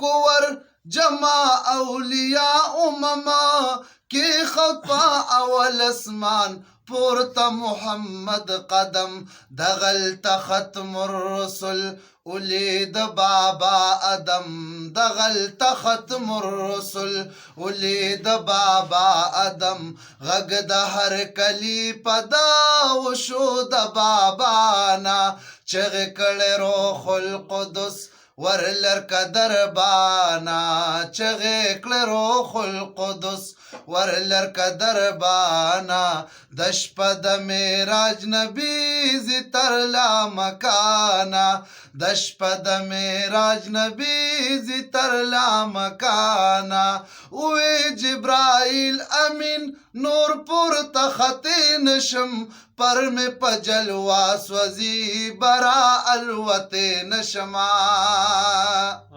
کوور جما اولیاء امما کی خطا اول اسمان پورتا محمد قدم دغلت ختم الرسل ولید بابا ادم دغلت ختم الرسل ولید بابا ادم غږ د هر کلی پدا وشو د بابانا چغې کړې روح القدس ورلر کدر بانا چغې کړې روح القدس ورلر کدر بانا د شپه د معراج نبی زتر لا مکانا د شپه د معراج نبی زتر لا مکانا وی جبرائیل امین نور پورته خطی نشم پر می په جلوا سوځي برا الوتې نشما